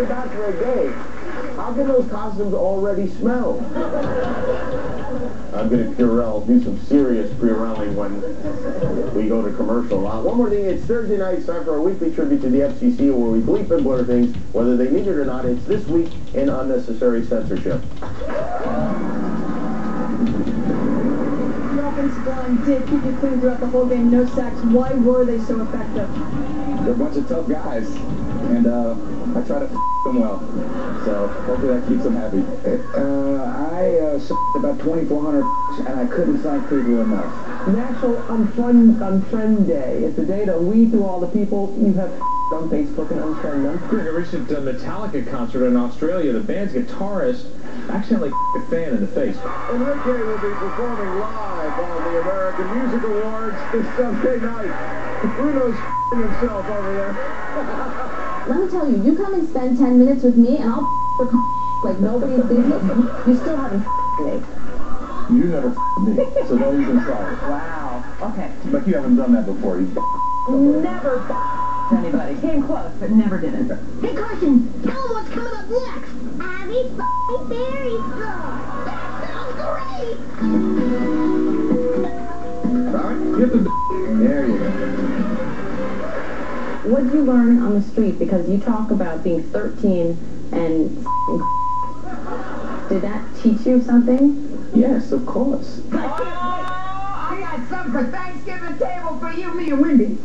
only got for a day. How can those costumes already smell? I'm going to Purell, do some serious Purelling when we go to commercial. One more thing, it's Thursday night, it's time for our weekly tribute to the FCC, where we bleep and blur things, whether they need it or not. It's This Week in Unnecessary Censorship. The offensive line did keep you clean throughout the whole game, no sacks. Why were they so effective? They're a bunch of tough guys, and I try to them well, so hopefully that keeps them happy. I about 2,400 and I couldn't thank people enough. National Unfriend Day. It's a day to weed through all the people you have on Facebook and unfriend them. During a recent Metallica concert in Australia, the band's guitarist accidentally a fan in the face. Enrique will be performing live on the American Music Awards this Sunday night. Bruno's himself over there. Let me tell you, you come and spend 10 minutes with me, and I'll like nobody's business. You still haven't me. You never me, so don't even try it. Wow. Okay. But you haven't done that before. You Never anybody. Came close, but never did it. Hey, Carson, tell them what's coming up next. Abby's Berry Store. That sounds great. Alright, get the there you go. What did you learn on the street? Because you talk about being 13 and did that teach you something? Yes, of course. Oh, I got something for Thanksgiving table for you, me, and Wendy. We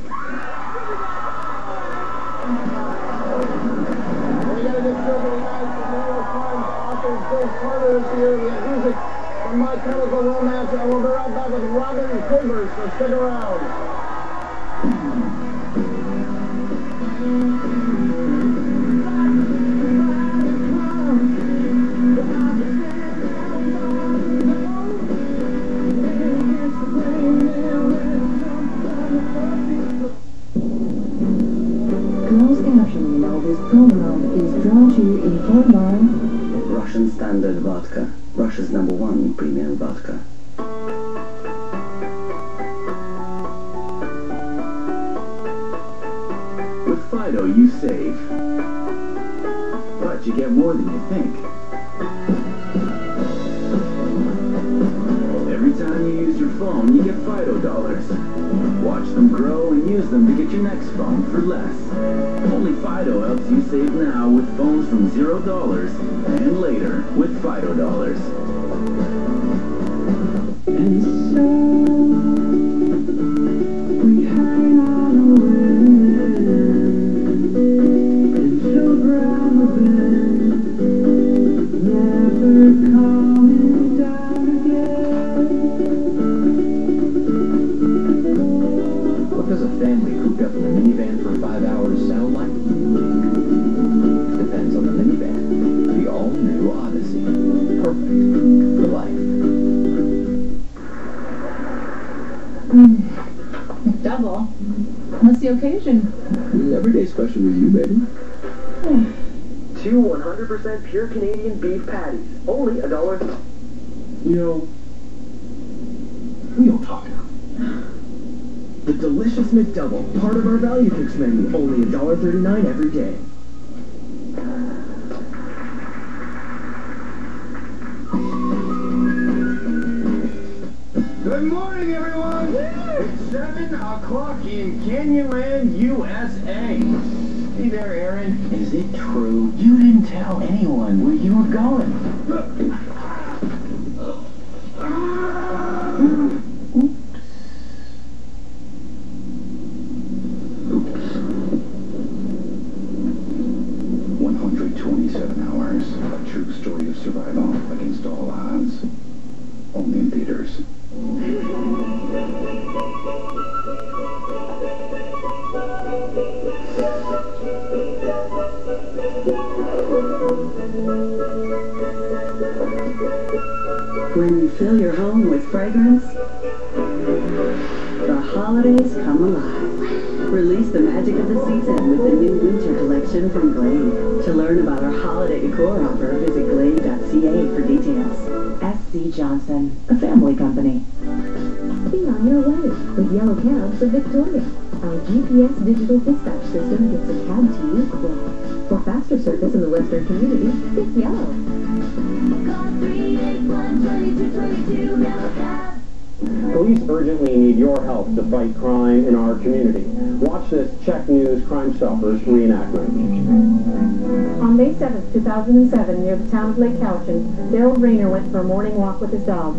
got a good show tonight. The New York Times author Bill Carter is here. We have music from My Chemical Romance, and we'll be right back with Robin Quivers, so stick around. Closed captioning of this program is brought to you in part by Russian Standard Vodka, Russia's #1 premium vodka. With Fido, you save, but you get more than you think. Every time you use your phone, you get Fido dollars. Watch them grow and use them to get your next phone for less. Only Fido helps you save now with phones from $0 and later with Fido dollars. and so we hang on a wind and so brown never coming down again. What does a family cooped up in a minivan for 5 hours sound like? Depends on the minivan. The all-new Odyssey. Perfect for life. Double. What's the occasion? Everyday special with you, baby. Two 100% pure Canadian beef patties. Only $1. You know, we don't talk now. The delicious McDouble, part of our value kicks menu, only $1.39 every day. Good morning, everyone. It's 7 o'clock in Canyonland, USA. Hey there, Aaron. Is it true you didn't tell anyone where you were going? Oops. 127 hours. A true story of survival against all odds. Only in theaters. When you fill your home with fragrance, the holidays come alive. Release the magic of the season with the new winter collection from Glade. To learn about our holiday decor offer, visit glade.ca for details. S.C. Johnson, a family company. be on your way with Yellow Cabs of Victoria. Our GPS digital dispatch system gets a cab to you quick. For faster service in the Western community, it's Yellow. Call 381-2222, Yellow Cab. Police urgently need your help to fight crime in our community. Watch this CHEK News Crime Stoppers reenactment. On May 7th, 2007, near the town of Lake Cowichan, Daryl Rayner went for a morning walk with his dog.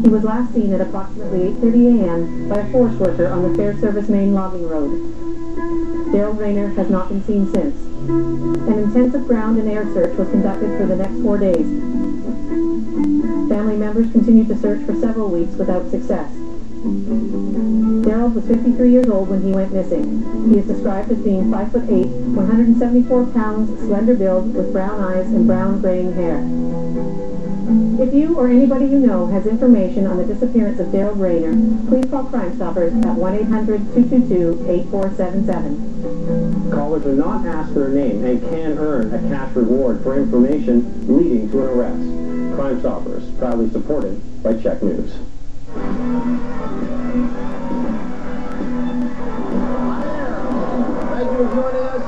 He was last seen at approximately 8:30 a.m. by a forest worker on the Fair Service Main logging road. Daryl Rayner has not been seen since. An intensive ground and air search was conducted for the next 4 days. Family members continued to search for several weeks without success. Daryl was 53 years old when he went missing. He is described as being 5'8", 174 pounds, slender build, with brown eyes and brown graying hair. If you or anybody you know has information on the disappearance of Daryl Rayner, please call Crime Stoppers at 1-800-222-8477. Callers are not asked their name and can earn a cash reward for information leading to an arrest. Crime Stoppers, proudly supported by CHEK News. Thank you for joining us.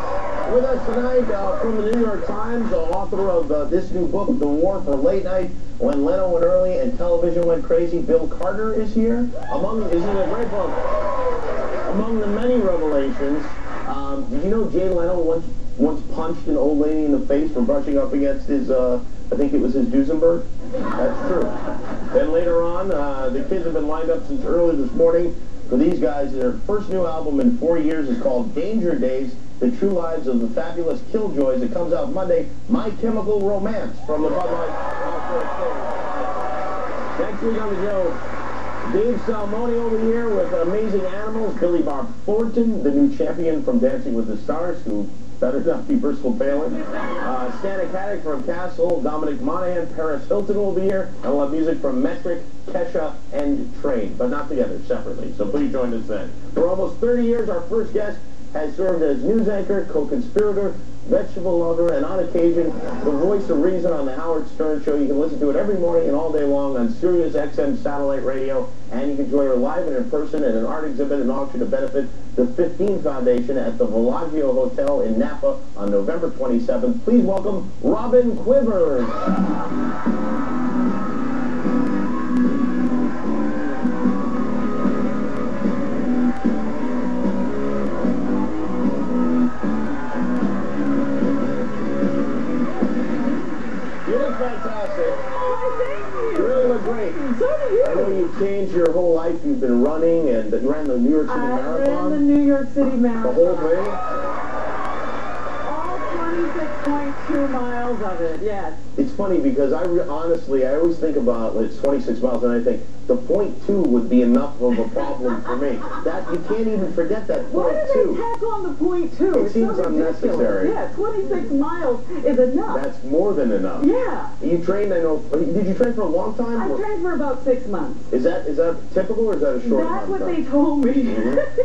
With us tonight from the New York Times, author of this new book, The War for Late Night, When Leno Went Early and Television Went Crazy. Bill Carter is here. Isn't it a great book? Among the many revelations, did you know Jay Leno once punched an old lady in the face for brushing up against his, I think it was his Duesenberg? That's true. Then later on, the kids have been lined up since early this morning for these guys. Their first new album in 4 years is called Danger Days, The True Lives of the Fabulous Killjoys. It comes out Monday. My Chemical Romance from the Bud Light. Next week on the show, Dave Salmoni over here with Amazing Animals, Billy Bob Thornton, the new champion from Dancing with the Stars, who better not be Bristol Palin. Santa Caddick from Castle, Dominic Monaghan, Paris Hilton will be here, and we'll have music from Metric, Kesha, and Train, but not together, separately. So please join us then. For almost 30 years, our first guest has served as news anchor, co-conspirator, vegetable lover, and on occasion, the voice of reason on the Howard Stern Show. You can listen to it every morning and all day long on Sirius XM satellite radio, and you can join her live and in person at an art exhibit and auction to benefit the 15 Foundation at the Villaggio Hotel in Napa on November 27th. Please welcome Robin Quivers. Fantastic. Oh, thank you. You really look great. So do you. I know you've changed your whole life. You've been running, and you ran the New York City Marathon. I ran the New York City Marathon. The whole thing? All 26.2 miles of it, yes. It's funny because honestly, I always think about it's 26 miles, and I think the .2 would be enough of a problem for me. That you can't even forget that .2. Why did they tack on the .2? It seems so unnecessary. Yeah, 26 miles is enough. That's more than enough. Yeah. You trained, I know. Did you train for a long time? I trained for about 6 months. Is that typical, or is that a short That's amount of what time? they told me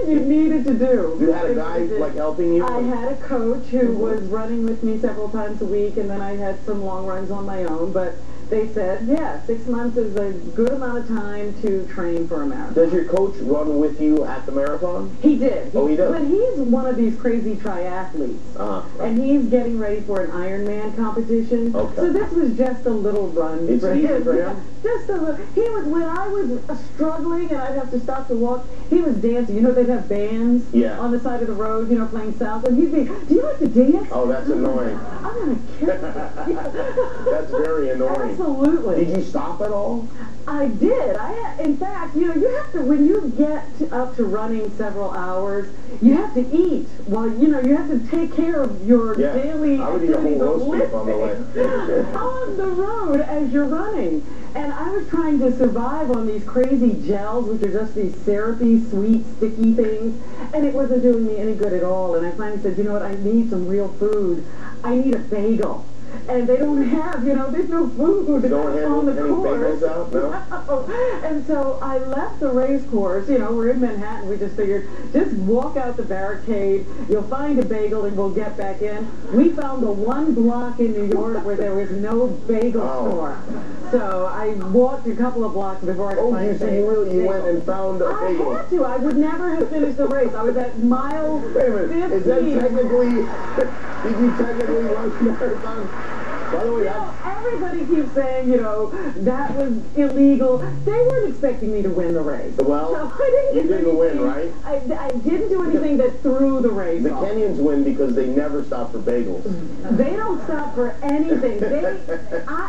you needed to do. You had a guy like helping you? I had a coach who was running with me several times a week, and then I had some long runs on my own, but they said, yeah, 6 months is a good amount of time to train for a marathon. Does your coach run with you at the marathon? He did. Oh, he does? But he's one of these crazy triathletes. And he's getting ready for an Ironman competition. Okay. So this was just a little run It's for easy him. for him? Just a little. He was, when I was struggling and I'd have to stop to walk, he was dancing. You know, they'd have bands on the side of the road, you know, playing salsa. And he'd be, do you like to dance? Oh, that's annoying. I'm going to kill you. That's very annoying. Absolutely. Did you stop at all? I did. In fact, you know, you have to, when you get up to running several hours, you have to eat. Well, you know, you have to take care of your daily I would eat a whole roast beef on the way. on the road as you're running. And I was trying to survive on these crazy gels, which are just these syrupy, sweet, sticky things, and it wasn't doing me any good at all. And I finally said, you know what, I need some real food. I need a bagel. And they don't have, you know, there's no food on the course. Bagels out? No? And so I left the race course, you know, we're in Manhattan, we just figured, just walk out the barricade, you'll find a bagel and we'll get back in. We found the one block in New York where there was no bagel store. So I walked a couple of blocks before I could find a bagel. You went and found a bagel. I had to. I would never have finished the race. I was at mile 15. Wait a minute. Is that technically, did you technically run the marathon? By the way, everybody keeps saying, that was illegal. They weren't expecting me to win the race. Well, so I didn't you didn't win, right? I didn't do anything that threw the race The off. Kenyans win because they never stop for bagels. They don't stop for anything.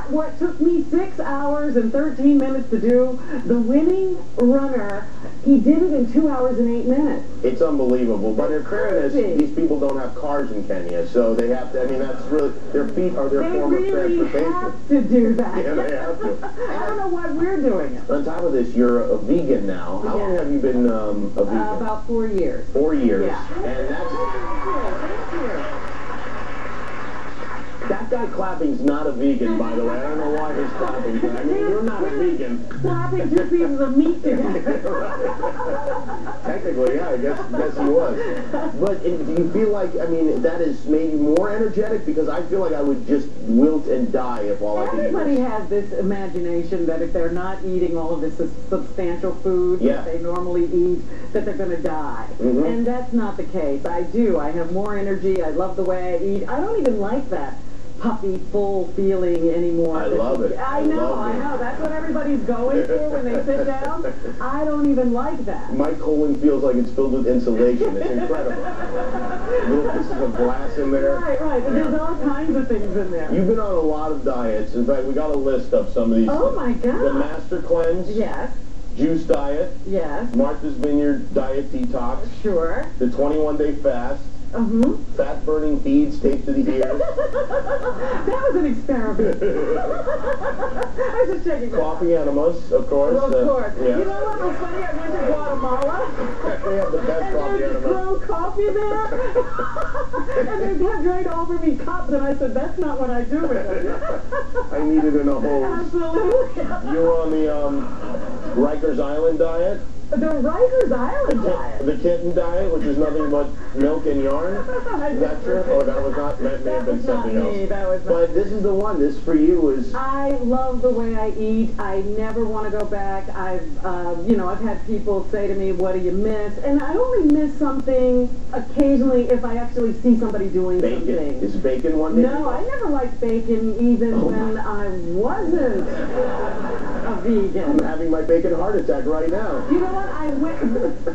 What took me 6 hours and 13 minutes to do, the winning runner, he did it in 2 hours and 8 minutes. It's unbelievable. But in fairness, these people don't have cars in Kenya, so they have to, that's really, their feet are their form of transportation. They have to do that. Yeah, they have to. I don't know why we're doing it. On top of this, you're a vegan now. How long have you been a vegan? About 4 years. 4 years. Yeah. And that's... Thank you. That guy clapping's not a vegan, by the way. I don't know why he's clapping. You're not a vegan. Clapping 2 pieces of meat together. Technically, yeah, I guess he was. But do you feel like, that has made you more energetic? Because I feel like I would just wilt and die if all I could eat. Everybody has this imagination that if they're not eating all of this substantial food that they normally eat, that they're going to die. Mm-hmm. And that's not the case. I do. I have more energy. I love the way I eat. I don't even like that puppy full feeling anymore. I love it. I know. That's what everybody's going for when they sit down. I don't even like that. My colon feels like it's filled with insulation. It's incredible. Little pieces of glass in there. Right. And there's all kinds of things in there. You've been on a lot of diets. In fact, we got a list of some of these. Oh, my God. The Master Cleanse. Yes. Juice Diet. Yes. Martha's Vineyard Diet Detox. Sure. The 21-Day Fast. Fat-burning beads taped to the ears. That was an experiment. I was just checking that. Coffee enemas, of course. Well, of course. Yeah. You know what was funny? I went to Guatemala. They have the best coffee there's enemas. coffee there. And they had right over me cups, and I said, that's not what I do with it. I need it in a hose. Absolutely. You were on the Rikers Island diet? The Rikers Island diet. The kitten diet, which is nothing but milk and yarn. Is that true? Oh, that was not. That may have been something else. That was not. But this is the one. This for you is. I love the way I eat. I never want to go back. I've had people say to me, "What do you miss?" And I only miss something occasionally if I actually see somebody doing something. Is bacon one? No, I never liked bacon even when I wasn't a vegan. I'm having my bacon heart attack right now. You know what?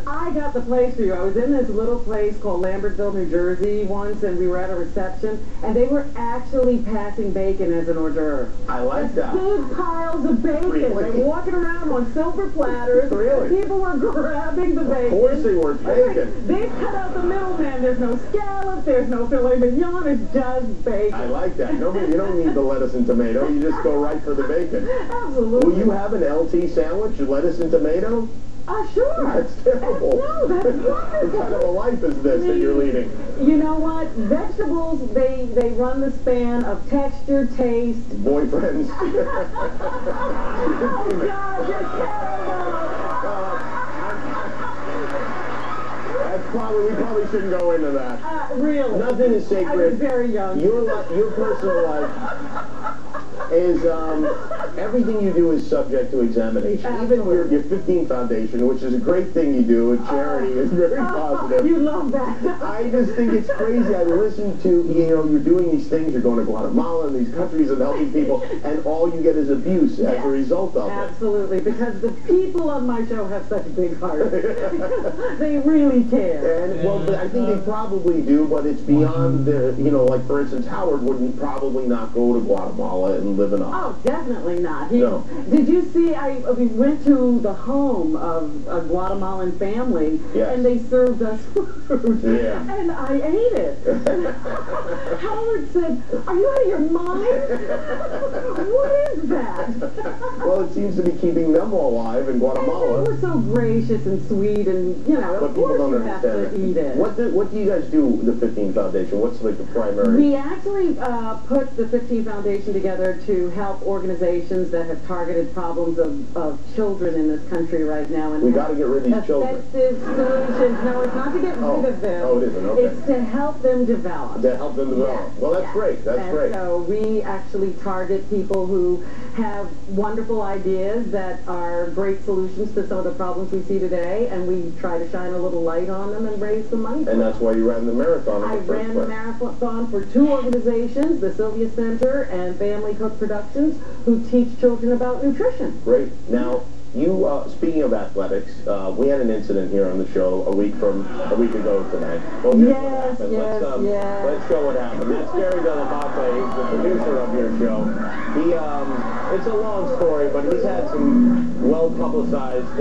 I got the place for you. I was in this little place called Lambertville, New Jersey once, and we were at a reception, and they were actually passing bacon as an hors d'oeuvre. I like that. Big piles of bacon. Really? They were walking around on silver platters. Really? People were grabbing the bacon. Of course they were bacon. They cut out the middleman. There's no scallop. There's no filet mignon. It's just bacon. I like that. No, you don't need the lettuce and tomato. You just go right for the bacon. Absolutely. Will you have an LT sandwich, lettuce and tomato? Sure. That's terrible. No, that's wonderful. What kind of a life is this that you're leading? You know what? Vegetables, they run the span of texture, taste. Boyfriends. Oh, God, you're terrible. We probably shouldn't go into that. Really? Nothing is sacred. I was very young. Your personal life is, everything you do is subject to examination. Absolutely. Even your 15 Foundation, which is a great thing you do, a charity, is very positive. You love that. I just think it's crazy. I listen to, you're doing these things, you're going to Guatemala and these countries and helping people, and all you get is abuse as a result of it. Absolutely, because the people on my show have such big hearts. They really care. And, but I think they probably do, but it's beyond the, like, for instance, Howard wouldn't probably not go to Guatemala and live in a... Oh, definitely not. No. Did you see, we went to the home of a Guatemalan family, and they served us food, and I ate it. Howard said, "Are you out of your mind? What is that?" Well, it seems to be keeping them all alive in Guatemala. And they were so gracious and sweet, and, of course you have to eat it. What do you guys do, the 15 Foundation? What's, like, the primary... We actually put the 15 Foundation together to help organizations organizations that have targeted problems of children in this country right now. And We got to get rid of these children. effective solutions. No, it's not to get rid of them. Oh, it isn't. Okay. It's to help them develop. To help them develop. Yes, Well, that's yes. great. That's and great. So we actually target people who have wonderful ideas that are great solutions to some of the problems we see today, and we try to shine a little light on them and raise some money. And that's why you ran the marathon in I the first ran the place. marathon for two organizations, the Sylvia Center and Family Cook Productions, who teach children about nutrition. Great. Now, you, speaking of athletics, we had an incident here on the show a week ago tonight. Well, here's what happened. Let's show what happened. That's Gary Delabate, he's the producer of your show. He, it's a long story, but he's had some well-publicized